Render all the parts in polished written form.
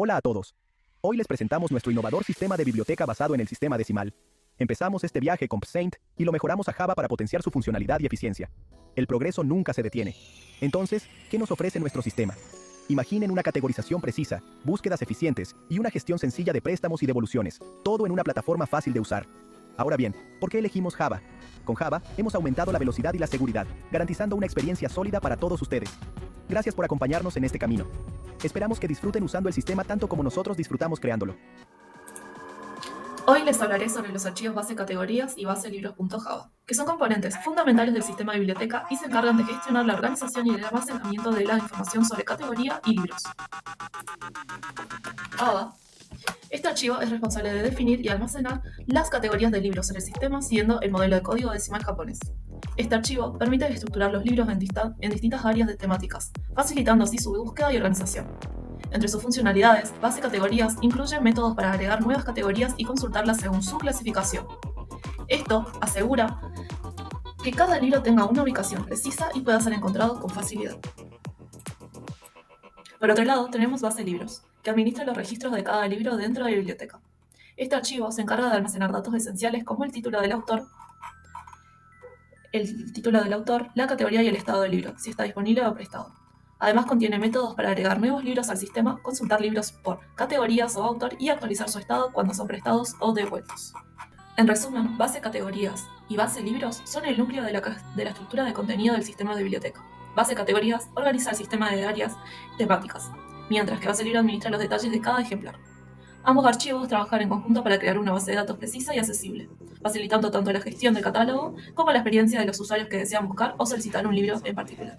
Hola a todos. Hoy les presentamos nuestro innovador sistema de biblioteca basado en el sistema decimal. Empezamos este viaje con Saint y lo mejoramos a Java para potenciar su funcionalidad y eficiencia. El progreso nunca se detiene. Entonces, ¿qué nos ofrece nuestro sistema? Imaginen una categorización precisa, búsquedas eficientes y una gestión sencilla de préstamos y devoluciones, todo en una plataforma fácil de usar. Ahora bien, ¿por qué elegimos Java? Con Java, hemos aumentado la velocidad y la seguridad, garantizando una experiencia sólida para todos ustedes. Gracias por acompañarnos en este camino. Esperamos que disfruten usando el sistema tanto como nosotros disfrutamos creándolo. Hoy les hablaré sobre los archivos base categorías y base libros.java, que son componentes fundamentales del sistema de biblioteca y se encargan de gestionar la organización y el almacenamiento de la información sobre categoría y libros. Java. Este archivo es responsable de definir y almacenar las categorías de libros en el sistema siguiendo el modelo de código decimal japonés. Este archivo permite estructurar los libros en distintas áreas de temáticas, facilitando así su búsqueda y organización. Entre sus funcionalidades, base categorías incluye métodos para agregar nuevas categorías y consultarlas según su clasificación. Esto asegura que cada libro tenga una ubicación precisa y pueda ser encontrado con facilidad. Por otro lado, tenemos base libros, que administra los registros de cada libro dentro de la biblioteca. Este archivo se encarga de almacenar datos esenciales como el título del autor, la categoría y el estado del libro, si está disponible o prestado. Además contiene métodos para agregar nuevos libros al sistema, consultar libros por categorías o autor y actualizar su estado cuando son prestados o devueltos. En resumen, base categorías y base libros son el núcleo de la estructura de contenido del sistema de biblioteca. Base categorías organiza el sistema de áreas temáticas, mientras que base libro administra los detalles de cada ejemplar. Ambos archivos trabajan en conjunto para crear una base de datos precisa y accesible, facilitando tanto la gestión del catálogo como la experiencia de los usuarios que desean buscar o solicitar un libro en particular.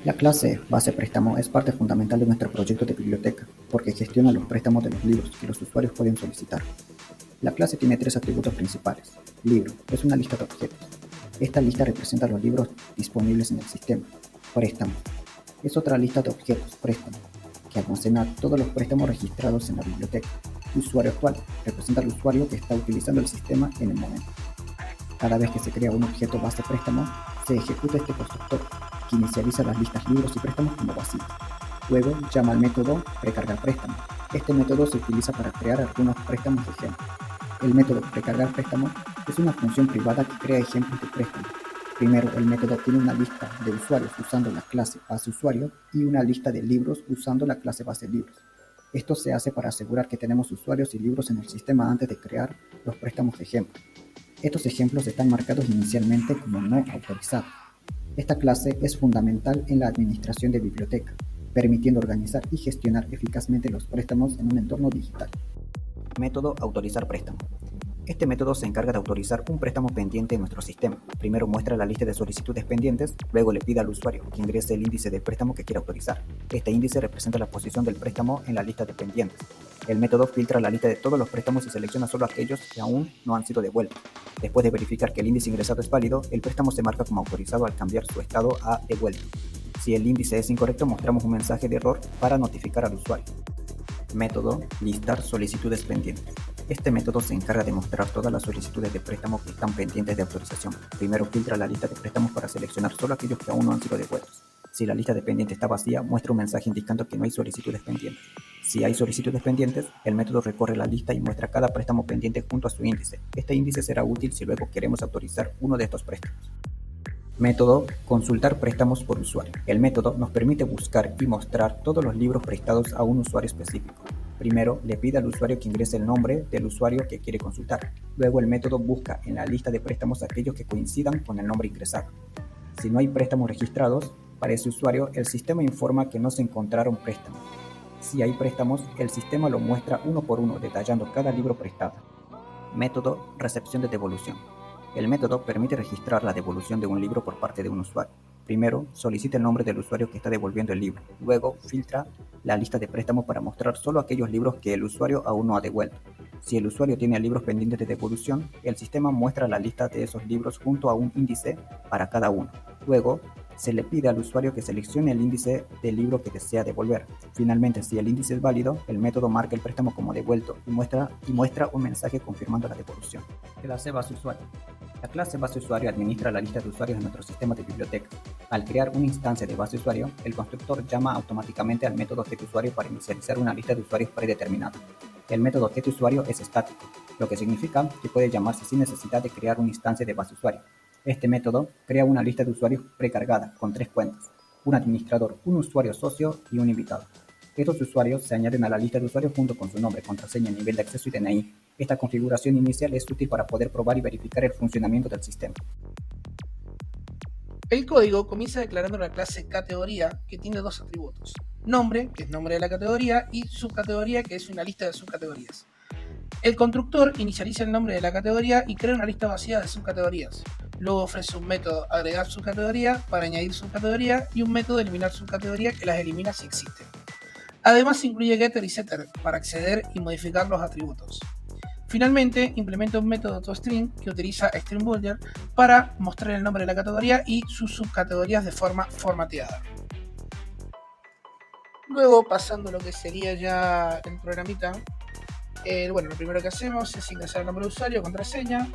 La clase base préstamo es parte fundamental de nuestro proyecto de biblioteca, porque gestiona los préstamos de los libros que los usuarios pueden solicitar. La clase tiene tres atributos principales. Libro es una lista de objetos. Esta lista representa los libros disponibles en el sistema. Préstamo es otra lista de objetos, préstamo, que almacena todos los préstamos registrados en la biblioteca. Usuario actual representa al usuario que está utilizando el sistema en el momento. Cada vez que se crea un objeto base préstamo, se ejecuta este constructor, que inicializa las listas libros y préstamos como vacías. Luego llama al método precargar préstamo. Este método se utiliza para crear algunos préstamos de ejemplo. El método precargar préstamo es una función privada que crea ejemplos de préstamo. Primero, el método tiene una lista de usuarios usando la clase base usuario y una lista de libros usando la clase base libros. Esto se hace para asegurar que tenemos usuarios y libros en el sistema antes de crear los préstamos de ejemplo. Estos ejemplos están marcados inicialmente como no autorizados. Esta clase es fundamental en la administración de biblioteca, permitiendo organizar y gestionar eficazmente los préstamos en un entorno digital. Método autorizar préstamo. Este método se encarga de autorizar un préstamo pendiente en nuestro sistema. Primero muestra la lista de solicitudes pendientes, luego le pide al usuario que ingrese el índice de préstamo que quiere autorizar. Este índice representa la posición del préstamo en la lista de pendientes. El método filtra la lista de todos los préstamos y selecciona solo aquellos que aún no han sido devueltos. Después de verificar que el índice ingresado es válido, el préstamo se marca como autorizado al cambiar su estado a devuelto. Si el índice es incorrecto, mostramos un mensaje de error para notificar al usuario. Método listar solicitudes pendientes. Este método se encarga de mostrar todas las solicitudes de préstamo que están pendientes de autorización. Primero filtra la lista de préstamos para seleccionar solo aquellos que aún no han sido devueltos. Si la lista de pendientes está vacía, muestra un mensaje indicando que no hay solicitudes pendientes. Si hay solicitudes pendientes, el método recorre la lista y muestra cada préstamo pendiente junto a su índice. Este índice será útil si luego queremos autorizar uno de estos préstamos. Método consultar préstamos por usuario. El método nos permite buscar y mostrar todos los libros prestados a un usuario específico. Primero, le pide al usuario que ingrese el nombre del usuario que quiere consultar. Luego, el método busca en la lista de préstamos aquellos que coincidan con el nombre ingresado. Si no hay préstamos registrados, para ese usuario, el sistema informa que no se encontraron préstamos. Si hay préstamos, el sistema lo muestra uno por uno, detallando cada libro prestado. Método recepción de devolución. El método permite registrar la devolución de un libro por parte de un usuario. Primero, solicita el nombre del usuario que está devolviendo el libro. Luego, filtra la lista de préstamos para mostrar solo aquellos libros que el usuario aún no ha devuelto. Si el usuario tiene libros pendientes de devolución, el sistema muestra la lista de esos libros junto a un índice para cada uno. Luego, se le pide al usuario que seleccione el índice del libro que desea devolver. Finalmente, si el índice es válido, el método marca el préstamo como devuelto y muestra un mensaje confirmando la devolución. Clase base usuario. La clase base usuario administra la lista de usuarios de nuestro sistema de biblioteca. Al crear una instancia de base de usuario, el constructor llama automáticamente al método getUsuario para inicializar una lista de usuarios predeterminada. El método getUsuario es estático, lo que significa que puede llamarse sin necesidad de crear una instancia de base de usuario. Este método crea una lista de usuarios precargada con 3 cuentas, un administrador, un usuario socio y un invitado. Estos usuarios se añaden a la lista de usuarios junto con su nombre, contraseña, nivel de acceso y DNI. Esta configuración inicial es útil para poder probar y verificar el funcionamiento del sistema. El código comienza declarando la clase categoría, que tiene 2 atributos: nombre, que es nombre de la categoría, y subcategoría, que es una lista de subcategorías. El constructor inicializa el nombre de la categoría y crea una lista vacía de subcategorías. Luego ofrece un método agregar subcategoría para añadir subcategoría y un método eliminar subcategoría que las elimina si existen. Además incluye getter y setter para acceder y modificar los atributos. Finalmente, implementa un método toString que utiliza StringBuilder para mostrar el nombre de la categoría y sus subcategorías de forma formateada. Luego, pasando a lo que sería ya el programita, lo primero que hacemos es ingresar el nombre de usuario, contraseña.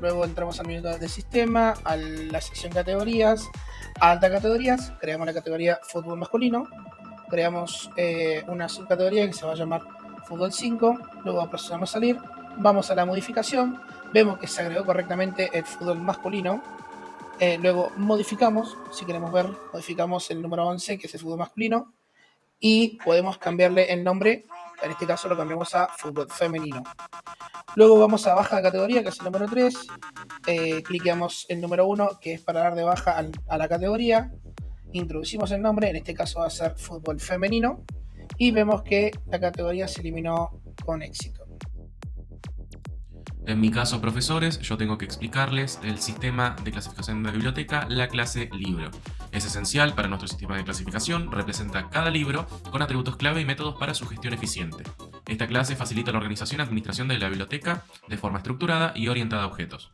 Luego entramos al menú de sistema, a la sección categorías, a alta categorías, creamos la categoría fútbol masculino, creamos una subcategoría que se va a llamar fútbol 5, luego procesamos a salir. Vamos a la modificación, vemos que se agregó correctamente el fútbol masculino, luego modificamos, si queremos ver, modificamos el número 11, que es el fútbol masculino, y podemos cambiarle el nombre, en este caso lo cambiamos a fútbol femenino. Luego vamos a baja categoría, que es el número 3, cliqueamos el número 1, que es para dar de baja a la categoría, introducimos el nombre, en este caso va a ser fútbol femenino, y vemos que la categoría se eliminó con éxito. En mi caso, profesores, yo tengo que explicarles el sistema de clasificación de la biblioteca, la clase libro. Es esencial para nuestro sistema de clasificación, representa cada libro con atributos clave y métodos para su gestión eficiente. Esta clase facilita la organización y administración de la biblioteca de forma estructurada y orientada a objetos.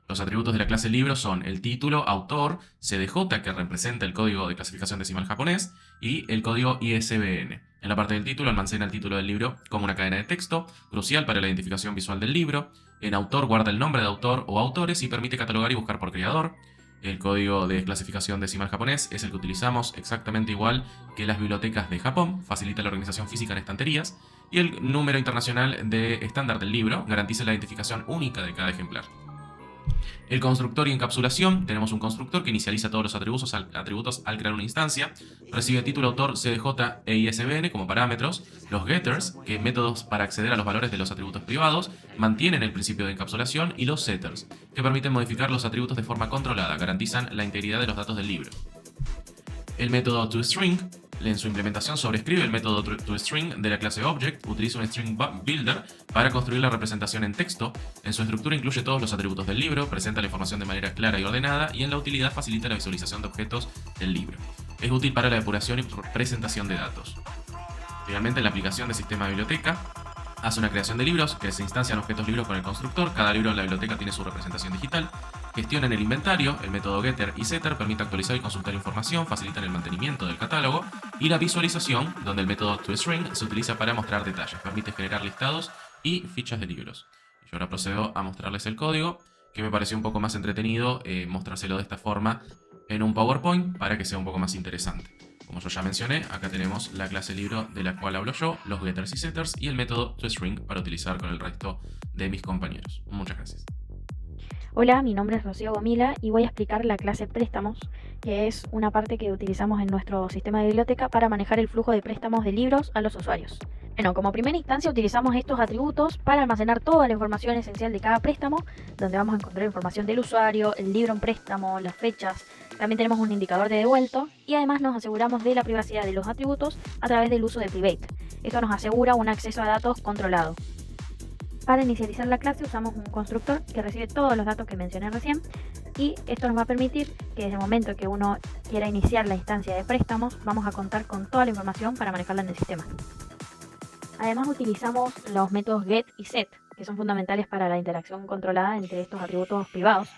Los atributos de la clase libro son el título, autor, CDJ, que representa el código de clasificación decimal japonés, y el código ISBN. En la parte del título almacena el título del libro como una cadena de texto, crucial para la identificación visual del libro. En autor guarda el nombre de autor o autores y permite catalogar y buscar por creador. El código de clasificación decimal japonés es el que utilizamos exactamente igual que las bibliotecas de Japón, facilita la organización física en estanterías. Y el número internacional de estándar del libro garantiza la identificación única de cada ejemplar. El constructor y encapsulación, tenemos un constructor que inicializa todos los atributos al crear una instancia, recibe título, autor, CDJ e ISBN como parámetros, los getters, que métodos para acceder a los valores de los atributos privados, mantienen el principio de encapsulación, y los setters, que permiten modificar los atributos de forma controlada, garantizan la integridad de los datos del libro. El método toString, en su implementación sobrescribe el método toString de la clase Object, utiliza un String Builder para construir la representación en texto. En su estructura incluye todos los atributos del libro, presenta la información de manera clara y ordenada, y en la utilidad facilita la visualización de objetos del libro. Es útil para la depuración y presentación de datos. Finalmente, en la aplicación de sistema de biblioteca, hace una creación de libros que se instancian objetos libros con el constructor. Cada libro en la biblioteca tiene su representación digital. Gestionan el inventario, el método getter y setter permite actualizar y consultar información, facilitan el mantenimiento del catálogo, y la visualización, donde el método toString se utiliza para mostrar detalles, permite generar listados y fichas de libros. Yo ahora procedo a mostrarles el código, que me pareció un poco más entretenido mostrárselo de esta forma en un PowerPoint para que sea un poco más interesante. Como yo ya mencioné, acá tenemos la clase libro de la cual hablo yo, los getters y setters, y el método toString para utilizar con el resto de mis compañeros. Muchas gracias. Hola, mi nombre es Rocío Gomila y voy a explicar la clase préstamos, que es una parte que utilizamos en nuestro sistema de biblioteca para manejar el flujo de préstamos de libros a los usuarios. Bueno, como primera instancia utilizamos estos atributos para almacenar toda la información esencial de cada préstamo, donde vamos a encontrar información del usuario, el libro en préstamo, las fechas. También tenemos un indicador de devuelto y además nos aseguramos de la privacidad de los atributos a través del uso de Private. Esto nos asegura un acceso a datos controlado. Para inicializar la clase usamos un constructor que recibe todos los datos que mencioné recién, y esto nos va a permitir que desde el momento que uno quiera iniciar la instancia de préstamos vamos a contar con toda la información para manejarla en el sistema. Además utilizamos los métodos get y set, que son fundamentales para la interacción controlada entre estos atributos privados.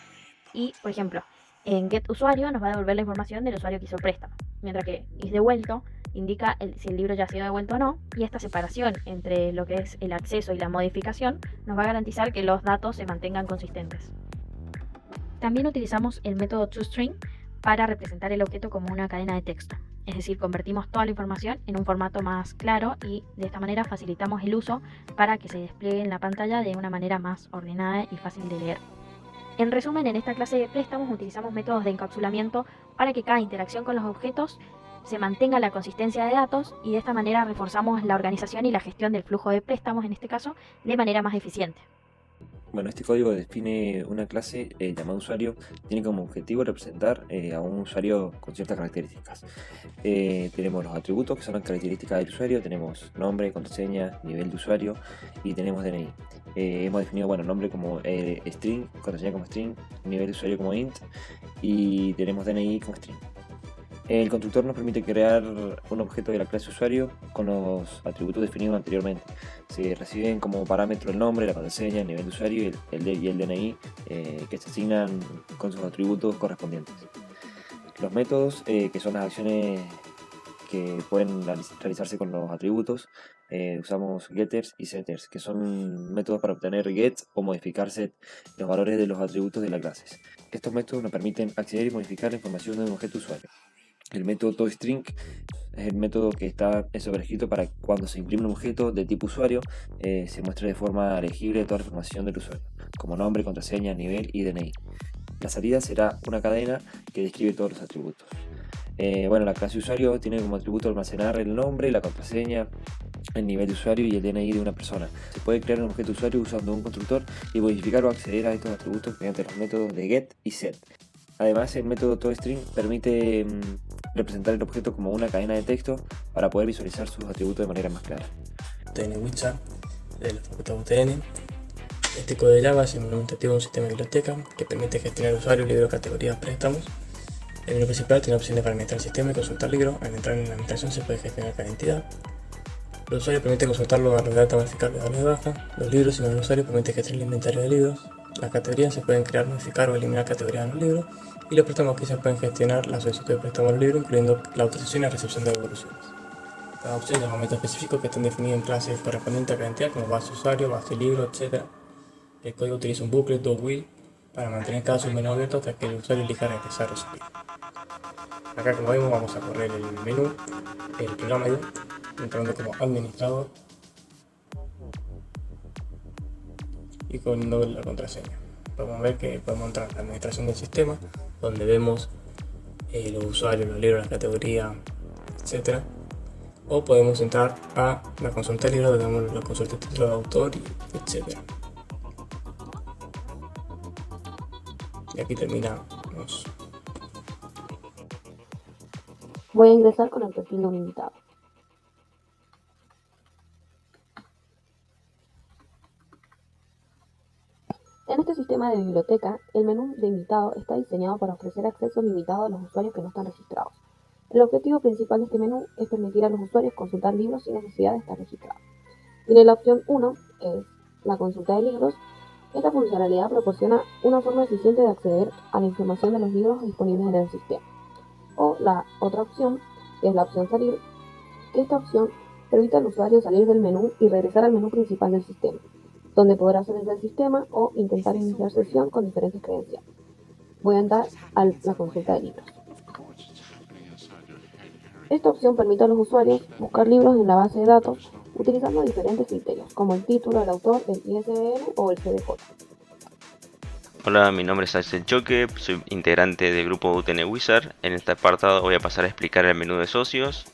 Y, por ejemplo, en getUsuario nos va a devolver la información del usuario que hizo el préstamo, mientras que isDevuelto indica si el libro ya ha sido devuelto o no, y esta separación entre lo que es el acceso y la modificación nos va a garantizar que los datos se mantengan consistentes. También utilizamos el método toString para representar el objeto como una cadena de texto. Es decir, convertimos toda la información en un formato más claro y de esta manera facilitamos el uso para que se despliegue en la pantalla de una manera más ordenada y fácil de leer. En resumen, en esta clase de préstamos utilizamos métodos de encapsulamiento para que cada interacción con los objetos se mantenga la consistencia de datos y de esta manera reforzamos la organización y la gestión del flujo de préstamos, en este caso, de manera más eficiente. Bueno, este código define una clase llamada usuario, tiene como objetivo representar a un usuario con ciertas características. Tenemos los atributos, que son las características del usuario, tenemos nombre, contraseña, nivel de usuario y tenemos DNI. Hemos definido, bueno, nombre como string, contraseña como string, nivel de usuario como int y tenemos DNI como string. El constructor nos permite crear un objeto de la clase usuario con los atributos definidos anteriormente. Se reciben como parámetro el nombre, la contraseña, el nivel de usuario y el DNI que se asignan con sus atributos correspondientes. Los métodos, que son las acciones que pueden realizarse con los atributos, usamos getters y setters, que son métodos para obtener get o modificar set, los valores de los atributos de las clases. Estos métodos nos permiten acceder y modificar la información de un objeto usuario. El método toString es el método que está sobrescrito para cuando se imprime un objeto de tipo usuario se muestre de forma legible toda la información del usuario, como nombre, contraseña, nivel y DNI. La salida será una cadena que describe todos los atributos. Bueno, la clase usuario tiene como atributo almacenar el nombre, la contraseña, el nivel de usuario y el DNI de una persona. Se puede crear un objeto usuario usando un constructor y modificar o acceder a estos atributos mediante los métodos de get y set. Además, el método toString permite representar el objeto como una cadena de texto para poder visualizar sus atributos de manera más clara. UTN Wizard de la facultad UTN. Este código de Java es implementativo de un sistema de biblioteca que permite gestionar usuarios, libros, categorías, préstamos. El menú principal tiene opciones para administrar el sistema y consultar libros. Al entrar en la administración se puede gestionar cada entidad. Los usuarios permiten consultarlo, darle de alta, modificarlo y darle de baja. Los libros, sino el usuario, permite gestionar el inventario de libros. Las categorías se pueden crear, modificar o eliminar categorías en los libros. Y los préstamos que se pueden gestionar la solicitud de préstamo al libro, incluyendo la autorización y la recepción de devoluciones. Cada opción es un método específico que están definidos en clases correspondientes a cada entidad, como base usuario, base libro, etc. El código utiliza un bucle .will para mantener cada submenú abierto hasta que el usuario elija regresar o salir. Acá, como vemos, vamos a correr el menú, el programa ID, entrando como administrador y poniendo la contraseña. Podemos ver que podemos entrar en la administración del sistema, donde vemos los usuarios, los libros, las categorías, etc. O podemos entrar a la consulta de libros, donde vemos la consulta de título de autor, etc. Y aquí terminamos. Voy a ingresar con el perfil de un invitado. En este sistema de biblioteca, el menú de invitado está diseñado para ofrecer acceso limitado a los usuarios que no están registrados. El objetivo principal de este menú es permitir a los usuarios consultar libros sin necesidad de estar registrados. Tiene la opción 1, que es la consulta de libros. Esta funcionalidad proporciona una forma eficiente de acceder a la información de los libros disponibles en el sistema. O la otra opción, que es la opción salir, que esta opción permite al usuario salir del menú y regresar al menú principal del sistema, donde podrá salir del sistema o intentar iniciar sesión con diferentes credenciales. Voy a entrar a la consulta de libros. Esta opción permite a los usuarios buscar libros en la base de datos utilizando diferentes criterios, como el título, el autor, el ISBN o el CDJ. Hola, mi nombre es Axel Choque, soy integrante del grupo UTN Wizard. En este apartado voy a pasar a explicar el menú de socios.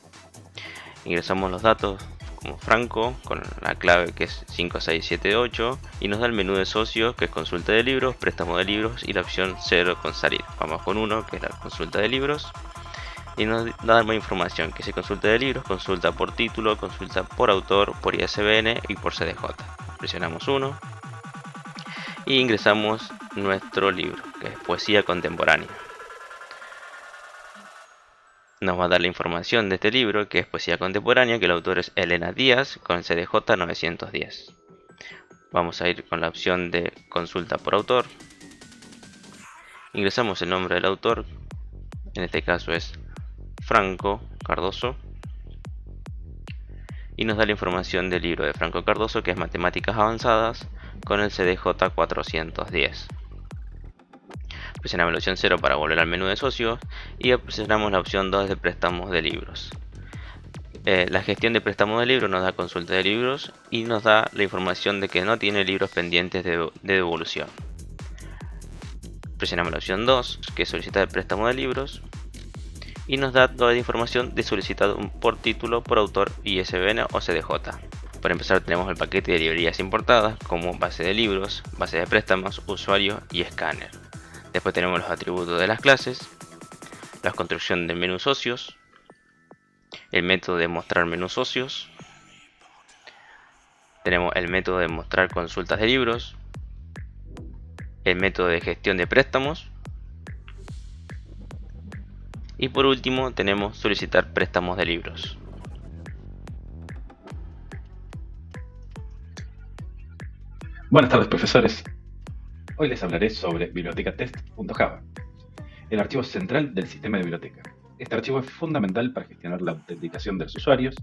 Ingresamos los datos como Franco con la clave que es 5678 y nos da el menú de socios, que es consulta de libros, préstamo de libros y la opción 0 con salir. Vamos con 1, que es la consulta de libros, y nos da más información, que es consulta de libros, consulta por título, consulta por autor, por ISBN y por CDJ. Presionamos 1 y ingresamos nuestro libro, que es poesía contemporánea. Nos va a dar la información de este libro, que es poesía contemporánea, que el autor es Elena Díaz, con CDJ 910. Vamos a ir con la opción de consulta por autor. Ingresamos el nombre del autor, en este caso es Franco Cardoso, y nos da la información del libro de Franco Cardoso, que es Matemáticas Avanzadas, con el CDJ 410. Presionamos la opción 0 para volver al menú de socios y presionamos la opción 2 de préstamos de libros. La gestión de préstamos de libros nos da consulta de libros y nos da la información de que no tiene libros pendientes de devolución. Presionamos la opción 2, que es solicitar el préstamo de libros, y nos da toda la información de solicitado por título, por autor, ISBN o CDJ. Para empezar tenemos el paquete de librerías importadas como base de libros, base de préstamos, usuario y escáner. Después tenemos los atributos de las clases, la construcción del menú socios, el método de mostrar menú socios, tenemos el método de mostrar consultas de libros, el método de gestión de préstamos y por último tenemos solicitar préstamos de libros. Buenas tardes, profesores. Hoy les hablaré sobre bibliotecatest.java, el archivo central del sistema de biblioteca. Este archivo es fundamental para gestionar la autenticación de los usuarios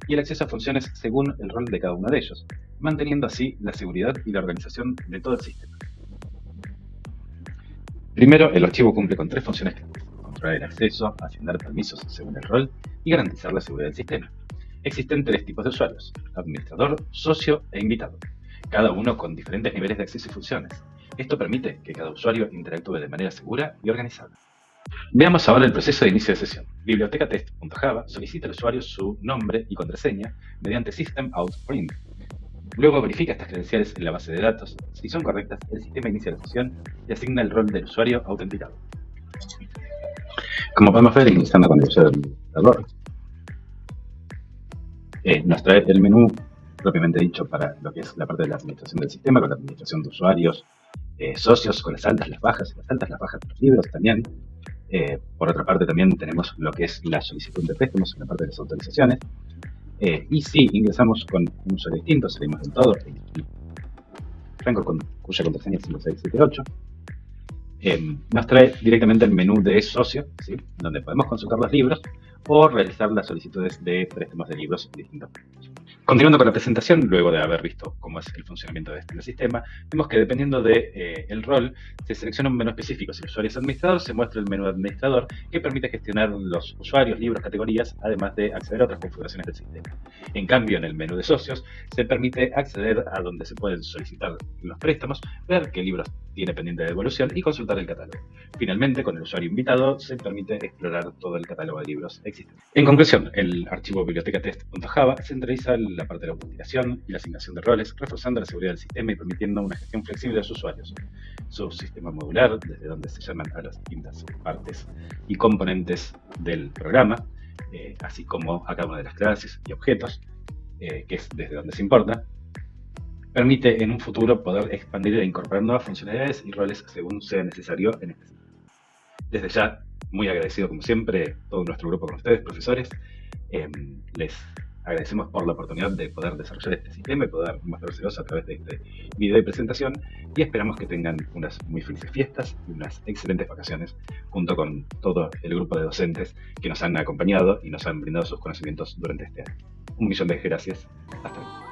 y el acceso a funciones según el rol de cada uno de ellos, manteniendo así la seguridad y la organización de todo el sistema. Primero, el archivo cumple con 3 funciones claves: controlar el acceso, asignar permisos según el rol y garantizar la seguridad del sistema. Existen 3 tipos de usuarios: administrador, socio e invitado, cada uno con diferentes niveles de acceso y funciones. Esto permite que cada usuario interactúe de manera segura y organizada. Veamos ahora el proceso de inicio de sesión. Bibliotecatest.java solicita al usuario su nombre y contraseña mediante System.out.print. Luego verifica estas credenciales en la base de datos. Si son correctas, el sistema inicia la sesión y asigna el rol del usuario autenticado. Como podemos ver, iniciando con el usuario administrador, nos trae el menú propiamente dicho para lo que es la parte de la administración del sistema, con la administración de usuarios, socios, con las altas, las bajas de los libros también. Por otra parte también tenemos lo que es la solicitud de préstamos en la parte de las autorizaciones. Y si ingresamos con un usuario distinto, salimos del todo, Franco, cuya contraseña es 5678, nos trae directamente el menú de socio, ¿sí?, donde podemos consultar los libros o realizar las solicitudes de préstamos de libros en distintos métodos. Continuando con la presentación, luego de haber visto cómo es el funcionamiento de este sistema, vemos que dependiendo del rol, se selecciona un menú específico. Si el usuario es administrador, se muestra el menú de administrador, que permite gestionar los usuarios, libros, categorías, además de acceder a otras configuraciones del sistema. En cambio, en el menú de socios, se permite acceder a donde se pueden solicitar los préstamos, ver qué libros tiene pendiente de devolución y consultar el catálogo. Finalmente, con el usuario invitado, se permite explorar todo el catálogo de libros existentes. En conclusión, el archivo bibliotecatest.java centraliza la parte de la autenticación y la asignación de roles, reforzando la seguridad del sistema y permitiendo una gestión flexible de los usuarios. Su sistema modular, desde donde se llaman a las distintas partes y componentes del programa, así como a cada una de las clases y objetos, que es desde donde se importa, permite en un futuro poder expandir e incorporar nuevas funcionalidades y roles según sea necesario en este sistema. Desde ya, muy agradecido como siempre, todo nuestro grupo con ustedes, profesores. Les agradecemos por la oportunidad de poder desarrollar este sistema y poder mostrárselos a través de este video y presentación, y esperamos que tengan unas muy felices fiestas y unas excelentes vacaciones junto con todo el grupo de docentes que nos han acompañado y nos han brindado sus conocimientos durante este año. Un millón de gracias. Hasta luego.